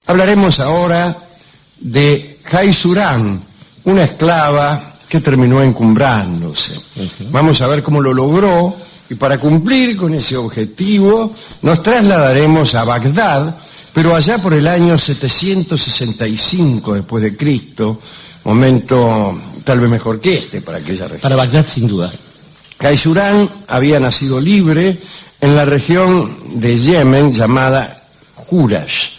Hablaremos ahora de Jaisurán, una esclava que terminó encumbrándose. Vamos a ver cómo lo logró, y para cumplir con ese objetivo nos trasladaremos a Bagdad, pero allá por el año 765 después de Cristo, momento tal vez mejor que este para aquella región. Para Bagdad, sin duda. Jaisurán había nacido libre en la región de Yemen llamada Jurash.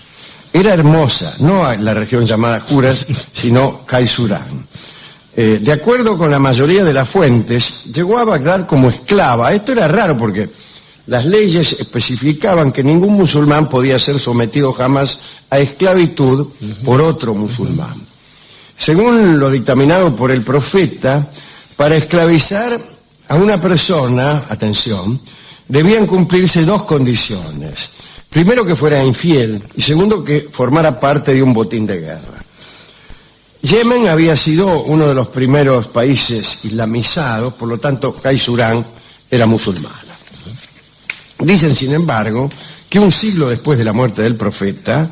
Era hermosa, no la región llamada Jurash, sino Jaisurán. De acuerdo con la mayoría de las fuentes, llegó a Bagdad como esclava. Esto era raro porque las leyes especificaban que ningún musulmán podía ser sometido jamás a esclavitud por otro musulmán. Según lo dictaminado por el profeta, para esclavizar a una persona, atención, debían cumplirse dos condiciones. Primero, que fuera infiel, y segundo, que formara parte de un botín de guerra. Yemen había sido uno de los primeros países islamizados, por lo tanto Jaisurán era musulmana. Dicen, sin embargo, que un siglo después de la muerte del profeta,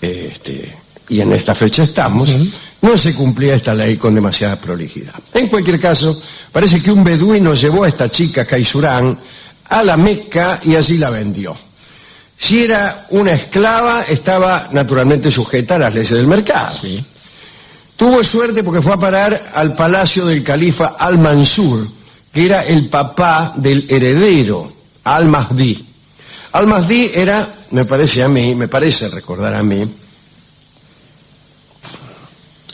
y en esta fecha estamos, no se cumplía esta ley con demasiada prolijidad. En cualquier caso, parece que un beduino llevó a esta chica Jaisurán a la Meca y allí la vendió. Si era una esclava, estaba naturalmente sujeta a las leyes del mercado. Sí. Tuvo suerte porque fue a parar al palacio del califa Al-Mansur, que era el papá del heredero, Al-Mahdi. Al-Mahdi era, me parece recordar a mí,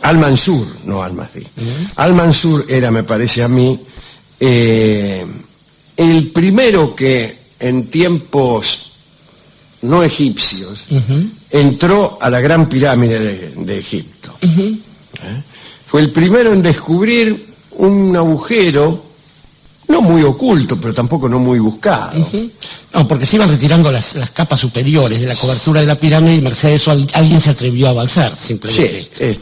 Al-Mansur, no Al-Mahdi. Al-Mansur era, me parece a mí, el primero que en tiempos no egipcios entró a la Gran Pirámide de Egipto. Fue el primero en descubrir un agujero, no muy oculto, pero tampoco no muy buscado. No, porque se iban retirando las capas superiores de la cobertura de la pirámide y merced a eso alguien se atrevió a avanzar, simplemente. Sí,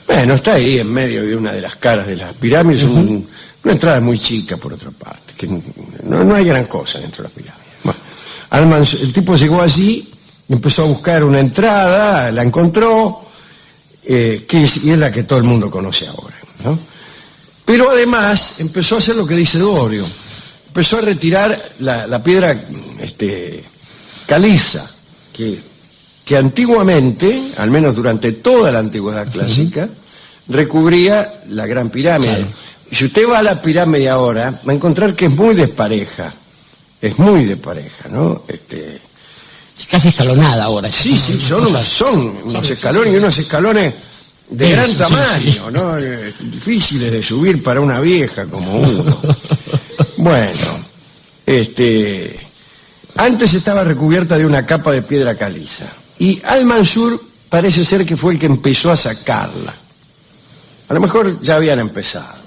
bueno, está ahí en medio de una de las caras de las pirámides, una entrada muy chica por otra parte, que no hay gran cosa dentro de las pirámides. Bueno, el tipo llegó allí, empezó a buscar una entrada, la encontró, y es la que todo el mundo conoce ahora, ¿no? Pero además empezó a hacer lo que dice Dorio, empezó a retirar la piedra caliza, que antiguamente, al menos durante toda la antigüedad clásica, recubría la Gran Pirámide. Claro. Si usted va a la pirámide ahora, va a encontrar que es muy despareja, ¿no? Casi escalonada ahora. Sí, son unos escalones y unos escalones de gran tamaño, ¿no? Difíciles de subir para una vieja como uno. Bueno, antes estaba recubierta de una capa de piedra caliza, y Al-Mansur parece ser que fue el que empezó a sacarla. A lo mejor ya habían empezado,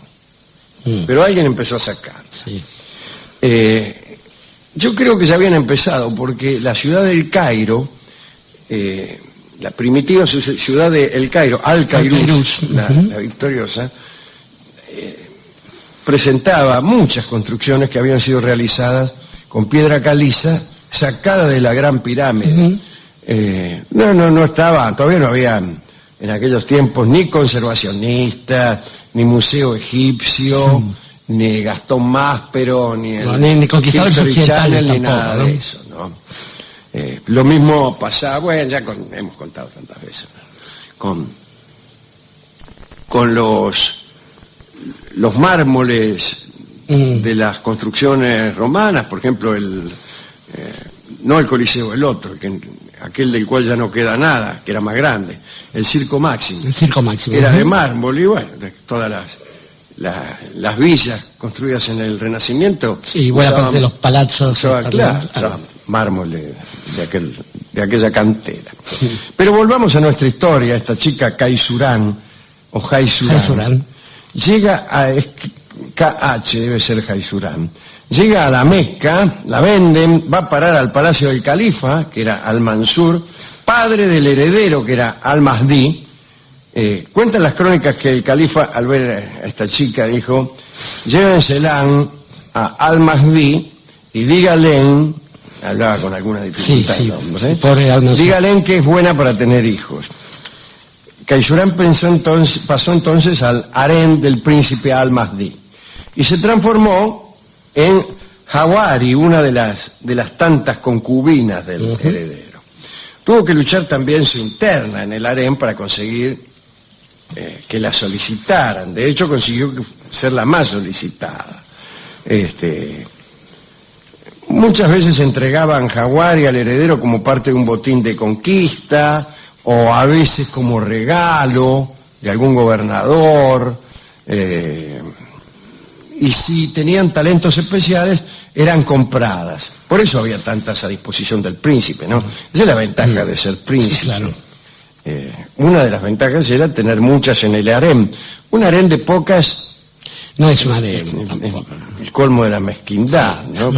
pero alguien empezó a sacarla. Sí. Yo creo que ya habían empezado porque la ciudad del Cairo, la primitiva ciudad del Cairo, Al-Kairus, la victoriosa, presentaba muchas construcciones que habían sido realizadas con piedra caliza sacada de la Gran Pirámide. No estaba, todavía no había en aquellos tiempos ni conservacionistas, ni museo egipcio, ni Gastón Máspero, ni conquistadores occidentales ni nada de eso, ¿no? Lo mismo pasaba, bueno, ya hemos contado tantas veces, con los mármoles de las construcciones romanas, por ejemplo, no el Coliseo, el otro, aquel del cual ya no queda nada, que era más grande, el Circo Máximo. El Circo Máximo. Era de mármol, y bueno, de todas las villas construidas en el Renacimiento. Sí, buena parte de los palazos. Claro, mármol de aquella cantera. Sí. Pero volvamos a nuestra historia, esta chica Jaisurán, o Jaisurán, llega a KH, debe ser Jaisurán, llega a la Meca, la venden, va a parar al palacio del califa, que era Al-Mansur, padre del heredero, que era Al-Mahdi. Cuentan las crónicas que el califa, al ver a esta chica, dijo: llévensela a Al-Mahdi y díganle hablaba con alguna dificultad. Sí, el hombre, pobre Almanzor. Dígale que es buena para tener hijos. Caixurán pasó entonces al harén del príncipe Al-Mahdi y se transformó en Jawari, una de las tantas concubinas del heredero. Tuvo que luchar también su interna en el harén para conseguir que la solicitaran. De hecho, consiguió ser la más solicitada. Muchas veces entregaban Jawari al heredero como parte de un botín de conquista, o a veces como regalo de algún gobernador, y si tenían talentos especiales, eran compradas. Por eso había tantas a disposición del príncipe, ¿no? Esa es la ventaja de ser príncipe. Sí, claro. Una de las ventajas era tener muchas en el harén. Un harén de pocas... No es un harén, tampoco. El colmo de la mezquindad, ¿no?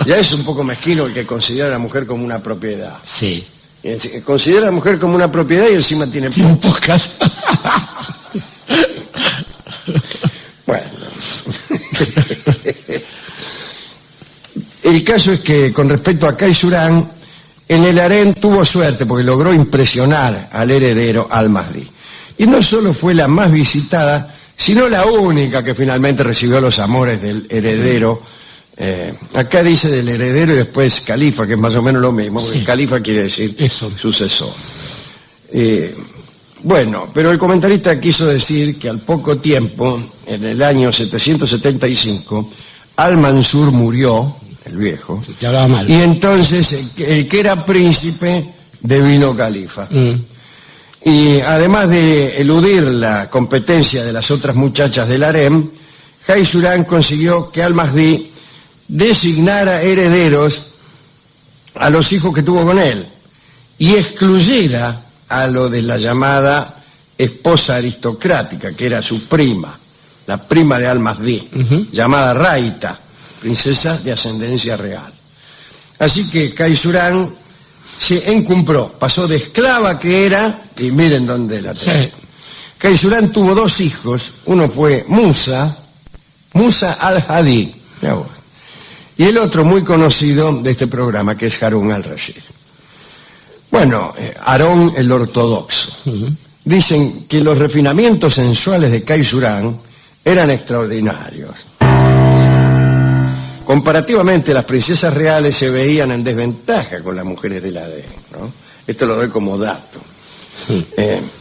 Ya es un poco mezquino el que considera a la mujer como una propiedad. Sí. Considera a la mujer como una propiedad y encima tiene pocas. Bueno. El caso es que con respecto a Caixurán, en el harén tuvo suerte porque logró impresionar al heredero Al-Mahdi. Y no solo fue la más visitada, sino la única que finalmente recibió los amores del heredero. Acá dice del heredero y después califa, que es más o menos lo mismo, porque califa quiere decir sucesor. Bueno, pero el comentarista quiso decir que al poco tiempo, en el año 775, Al-Mansur murió, el viejo, que hablaba mal. Y entonces el que era príncipe devino califa. Y además de eludir la competencia de las otras muchachas del harem, Caixurán consiguió que Al-Mahdi designara herederos a los hijos que tuvo con él y excluyera a lo de la llamada esposa aristocrática, que era su prima, la prima de Al-Mahdi, llamada Raita, princesa de ascendencia real. Así que Caixurán se encumbró, pasó de esclava que era, y miren dónde la tenemos. Sí. Caixurán tuvo dos hijos, uno fue Musa al-Hadi, y el otro muy conocido de este programa, que es Harún al-Rashid. Bueno, Aarón el ortodoxo. Dicen que los refinamientos sensuales de Caixurán eran extraordinarios. Comparativamente, las princesas reales se veían en desventaja con las mujeres del harén, ¿no? Esto lo doy como dato.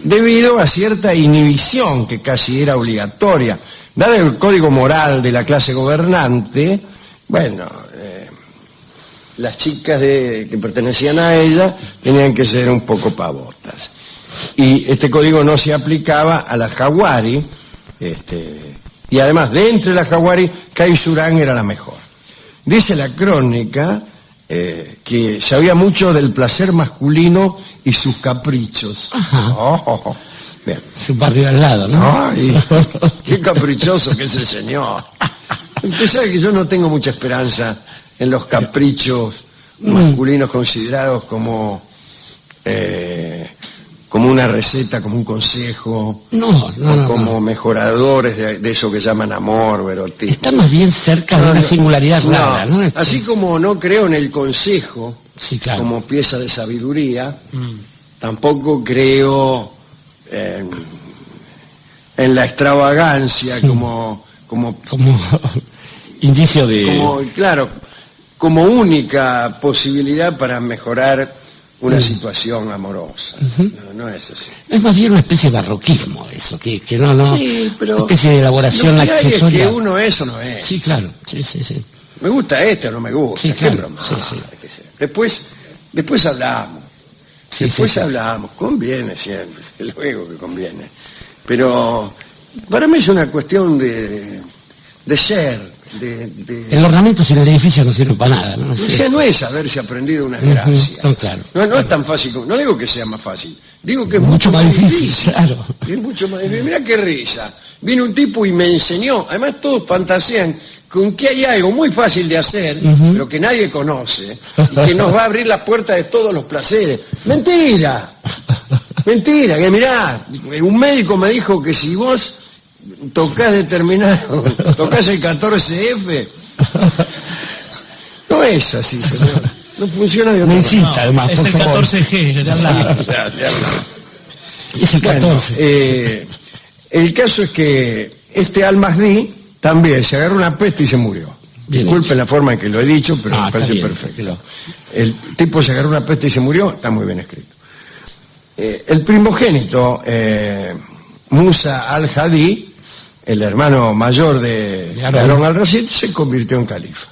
Debido a cierta inhibición que casi era obligatoria, dado el código moral de la clase gobernante, bueno, las chicas que pertenecían a ella tenían que ser un poco pavotas. Y este código no se aplicaba a las Jawari, y además, de entre las Jawari, Caixurán era la mejor. Dice la crónica que sabía mucho del placer masculino y sus caprichos. Bien. Su barrio al lado, ¿no? Ay, qué caprichoso que es el señor. Usted sabe que yo no tengo mucha esperanza en los caprichos masculinos considerados como una receta, como un consejo, como mejoradores de eso que llaman amor o erotismo. Está más bien cerca de una singularidad rara, ¿no? Así como no creo en el consejo como pieza de sabiduría, tampoco creo en la extravagancia como indicio de... como única posibilidad para mejorar una situación amorosa. No es así. Es más bien una especie de barroquismo eso, que no... Sí, pero una especie de elaboración lo que hay accesoria. Es que uno es o no es. Sí, claro. Sí. Me gusta o no me gusta. Sí, claro. Después hablamos. Hablamos. Conviene siempre. Luego que conviene. Pero para mí es una cuestión de ser. El ornamento sin el edificio no sirve para nada, ¿no? Ya no es haberse aprendido una gracia. Claro. No es tan fácil, no digo que sea más fácil, digo que es mucho más difícil. Claro. Es mucho más difícil. Mirá qué risa. Vino un tipo y me enseñó, además todos fantasean con que hay algo muy fácil de hacer, pero que nadie conoce, y que nos va a abrir la puerta de todos los placeres. ¡Mentira! Mentira, que mirá, un médico me dijo que si vos tocás el 14F, no, No es así, señor. No funciona de otra No manera. insista, además, Es por el favor. 14G, de al lado. Es el 14. Bueno, el caso es que este Al-Mahdi también se agarró una peste y se murió. Bien Disculpen la forma en que lo he dicho, pero me está parece bien, perfecto. El tipo se agarró una peste y se murió, está muy bien escrito. El primogénito, Musa al-Hadi, el hermano mayor de Harún al-Rashid, se convirtió en califa.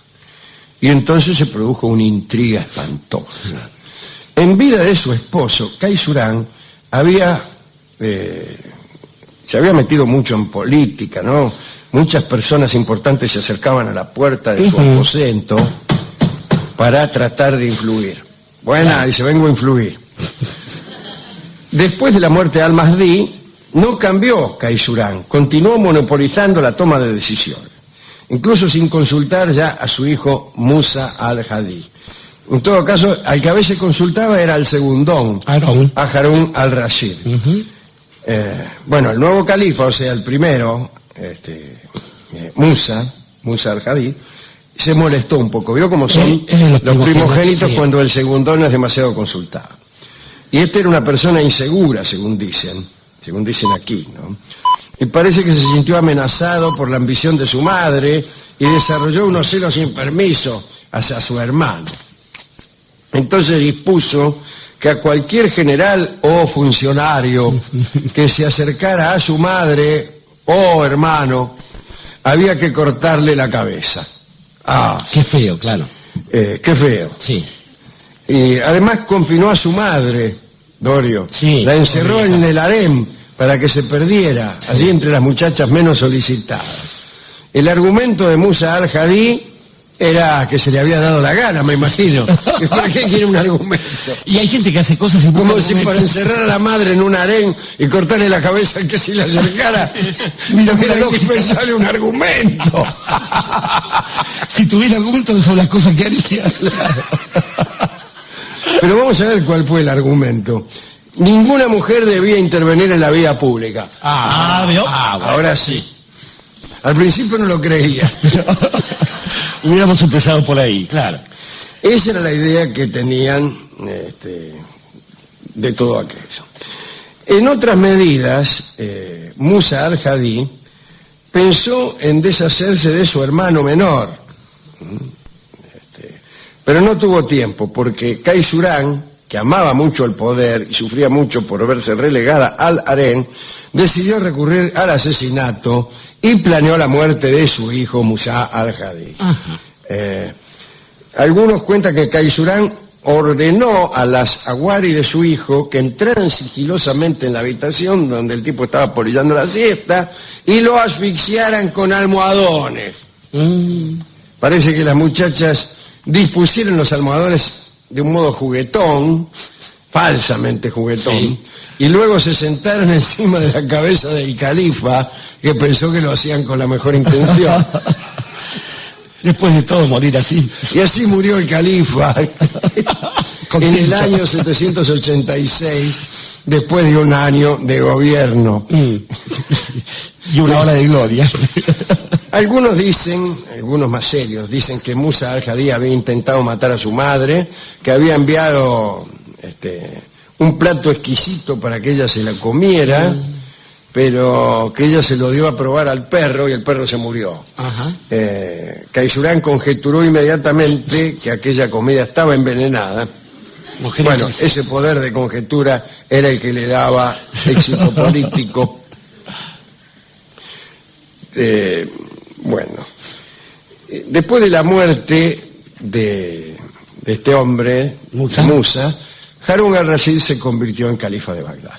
Y entonces se produjo una intriga espantosa. En vida de su esposo, Kaisurán se había metido mucho en política, ¿no? Muchas personas importantes se acercaban a la puerta de su aposento para tratar de influir. Bueno, dice, vengo a influir. Después de la muerte de Al-Mahdi, no cambió Kaisurán, continuó monopolizando la toma de decisiones, incluso sin consultar ya a su hijo Musa al-Hadi. En todo caso, al que a veces consultaba era al segundón, a Harún al-Rashid. Bueno, el nuevo califa, o sea, el primero, Musa al-Hadi, se molestó un poco. Vio cómo son los primogénitos cuando el segundón es demasiado consultado. Y este era una persona insegura, según dicen aquí, ¿no? Y parece que se sintió amenazado por la ambición de su madre y desarrolló unos celos sin permiso hacia su hermano. Entonces dispuso que a cualquier general o funcionario que se acercara a su madre o hermano, había que cortarle la cabeza. Qué feo, claro. Qué feo. Sí. Y además confinó a su madre, Dorio. Sí, la encerró en el harem para que se perdiera allí entre las muchachas menos solicitadas. El argumento de Musa al-Hadi era que se le había dado la gana, me imagino. ¿Para qué quiere un argumento? Y hay gente que hace cosas sin Como si para encerrar a la madre en un harén y cortarle la cabeza al que se le acercara, tuviera que pensarle un argumento. Si tuviera argumentos sobre las cosas que haría. Pero vamos a ver cuál fue el argumento. Ninguna mujer debía intervenir en la vida pública. ¿Vio? Ahora sí. Al principio no lo creía. Hubiéramos empezado por ahí, claro. Esa era la idea que tenían de todo aquello. En otras medidas, Musa al-Hadi pensó en deshacerse de su hermano menor, pero no tuvo tiempo, porque Kaisurán, que amaba mucho el poder y sufría mucho por verse relegada al harén, decidió recurrir al asesinato y planeó la muerte de su hijo Musa al-Hadi. Algunos cuentan que Kaisurán ordenó a las aguari de su hijo que entraran sigilosamente en la habitación donde el tipo estaba polillando la siesta y lo asfixiaran con almohadones. Parece que las muchachas dispusieron los almohadones de un modo juguetón, falsamente juguetón, y luego se sentaron encima de la cabeza del califa, que pensó que lo hacían con la mejor intención. Después de todo, morir así. Y así murió el califa en el año 786, después de un año de gobierno. Y una hora de gloria. Algunos dicen, algunos más serios, dicen que Musa al-Hadi había intentado matar a su madre, que había enviado un plato exquisito para que ella se la comiera, pero que ella se lo dio a probar al perro y el perro se murió. Kaisurán conjeturó inmediatamente que aquella comida estaba envenenada. Bueno, ese poder de conjetura era el que le daba éxito político. Bueno, después de la muerte de este hombre, Musa, Harún al-Rashid se convirtió en califa de Bagdad.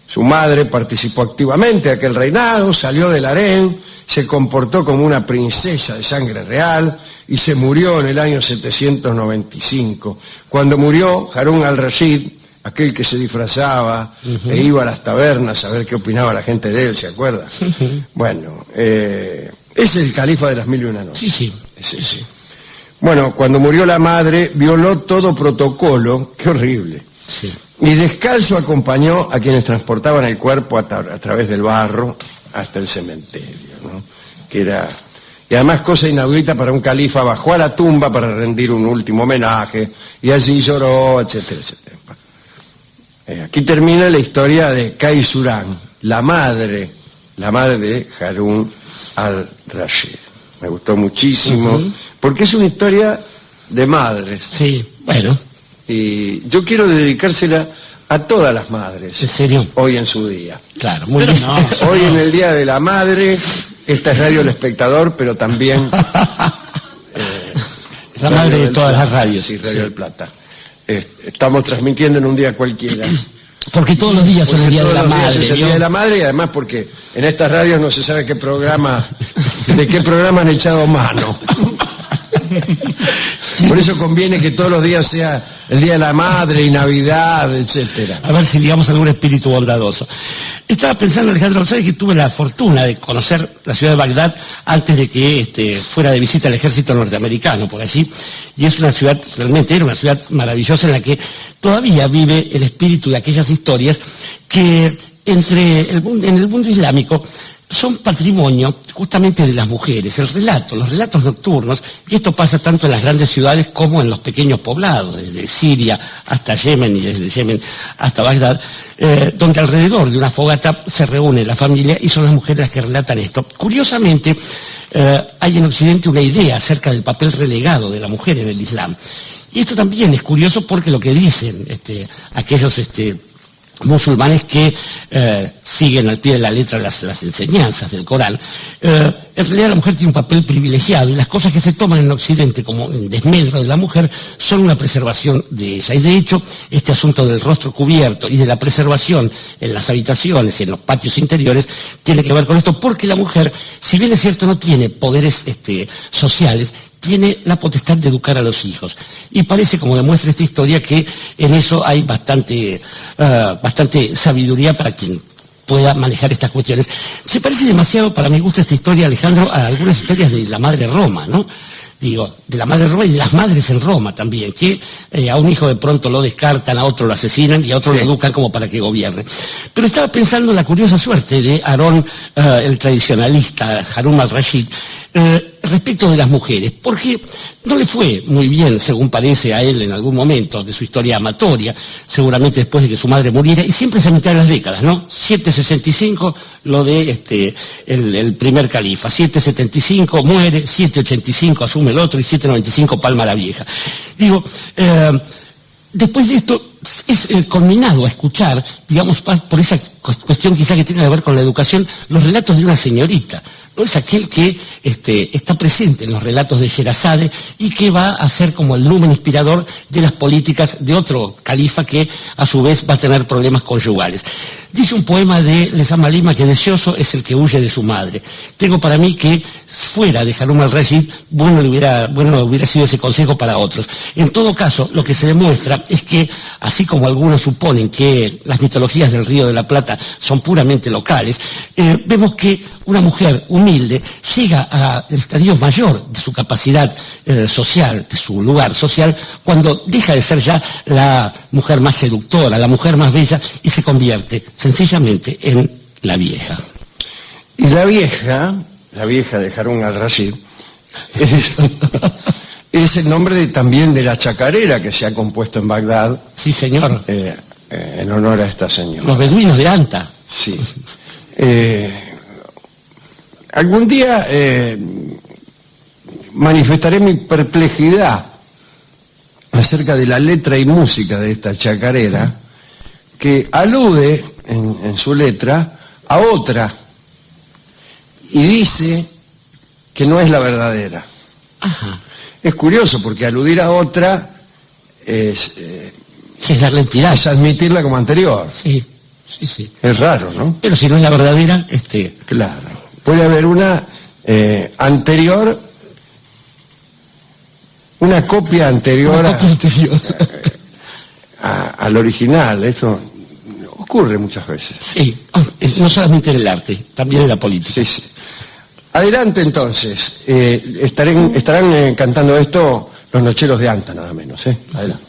Su madre participó activamente de aquel reinado, salió del harén, se comportó como una princesa de sangre real y se murió en el año 795. Cuando murió, Harún al-Rashid, aquel que se disfrazaba e iba a las tabernas a ver qué opinaba la gente de él, ¿se acuerda? Bueno, es el califa de las 1001 noches. Sí. Bueno, cuando murió la madre, violó todo protocolo, qué horrible. Sí. Y descalzo acompañó a quienes transportaban el cuerpo a través del barro hasta el cementerio, ¿no? Que era Y además, cosa inaudita para un califa, bajó a la tumba para rendir un último homenaje, y allí lloró, etcétera, etcétera. Aquí termina la historia de Kaisurán, la madre de Harún al-Rashid. Me gustó muchísimo, porque es una historia de madres. Sí, bueno. Y yo quiero dedicársela a todas las madres. ¿En serio? Hoy en su día. Claro, muy bien. No, Hoy en el Día de la Madre, esta es Radio El Espectador, pero también... Es la madre de todas las radios. Sí, Radio del Plata. Estamos transmitiendo en un día cualquiera. Porque todos los días son el Día de la Madre. Es el Día de la Madre, y además porque en estas radios no se sabe de qué programa han echado mano. Por eso conviene que todos los días sea el Día de la Madre y Navidad, etcétera. A ver si digamos algún espíritu bondadoso. Estaba pensando, Alejandro, ¿sabes que tuve la fortuna de conocer la ciudad de Bagdad antes de que fuera de visita al ejército norteamericano por allí? Y es una ciudad, realmente era una ciudad maravillosa en la que todavía vive el espíritu de aquellas historias que en el mundo islámico son patrimonio justamente de las mujeres, los relatos nocturnos, y esto pasa tanto en las grandes ciudades como en los pequeños poblados, desde Siria hasta Yemen y desde Yemen hasta Bagdad, donde alrededor de una fogata se reúne la familia y son las mujeres las que relatan esto. Curiosamente, hay en Occidente una idea acerca del papel relegado de la mujer en el Islam. Y esto también es curioso porque lo que dicen aquellos musulmanes que siguen al pie de la letra las enseñanzas del Corán, en realidad la mujer tiene un papel privilegiado y las cosas que se toman en Occidente como en desmedro de la mujer son una preservación de ella. Y de hecho, este asunto del rostro cubierto y de la preservación en las habitaciones y en los patios interiores tiene que ver con esto, porque la mujer, si bien es cierto no tiene poderes sociales, tiene la potestad de educar a los hijos. Y parece, como demuestra esta historia, que en eso hay bastante sabiduría para quien pueda manejar estas cuestiones. Se parece demasiado, para mi gusto, esta historia, Alejandro, a algunas historias de la madre Roma, ¿no? Digo, de la madre Roma y de las madres en Roma también, que a un hijo de pronto lo descartan, a otro lo asesinan y a otro lo educan como para que gobierne. Pero estaba pensando en la curiosa suerte de Aarón, el tradicionalista, Harún al-Rashid, respecto de las mujeres, porque no le fue muy bien, según parece a él en algún momento de su historia amatoria, seguramente después de que su madre muriera, y siempre es a mitad de las décadas, ¿no? 765, lo de el primer califa, 775 muere, 785 asume el otro y 795 palma la vieja. Digo, después de esto es culminado a escuchar, digamos, por esa cuestión quizá que tiene que ver con la educación, los relatos de una señorita. No es aquel que está presente en los relatos de Sherazade y que va a ser como el lumen inspirador de las políticas de otro califa que a su vez va a tener problemas conyugales. Dice un poema de Lezama Lima que deseoso es el que huye de su madre. Tengo para mí que fuera de Harún al-Rashid, bueno hubiera sido ese consejo para otros. En todo caso, lo que se demuestra es que, así como algunos suponen que las mitologías del Río de la Plata son puramente locales, vemos que una mujer humilde llega al estadio mayor de su capacidad social, de su lugar social, cuando deja de ser ya la mujer más seductora, la mujer más bella, y se convierte sencillamente en la vieja. Y la vieja de Harún al-Rashid, es el nombre también de la chacarera que se ha compuesto en Bagdad. Sí, señor. En honor a esta señora. Los beduinos de Anta. Sí. Algún día manifestaré mi perplejidad acerca de la letra y música de esta chacarera, que alude en su letra a otra y dice que no es la verdadera. Ajá. Es curioso porque aludir a otra es darle entidad. Es admitirla como anterior. Sí, sí, sí. Es raro, ¿no? Pero si no es la verdadera, Claro. Puede haber una anterior, una copia anterior, al original. Eso ocurre muchas veces. Sí, no solamente en el arte, también en la política. Sí, sí. Adelante entonces. Estarán cantando esto los Nocheros de Anta, nada menos. Adelante.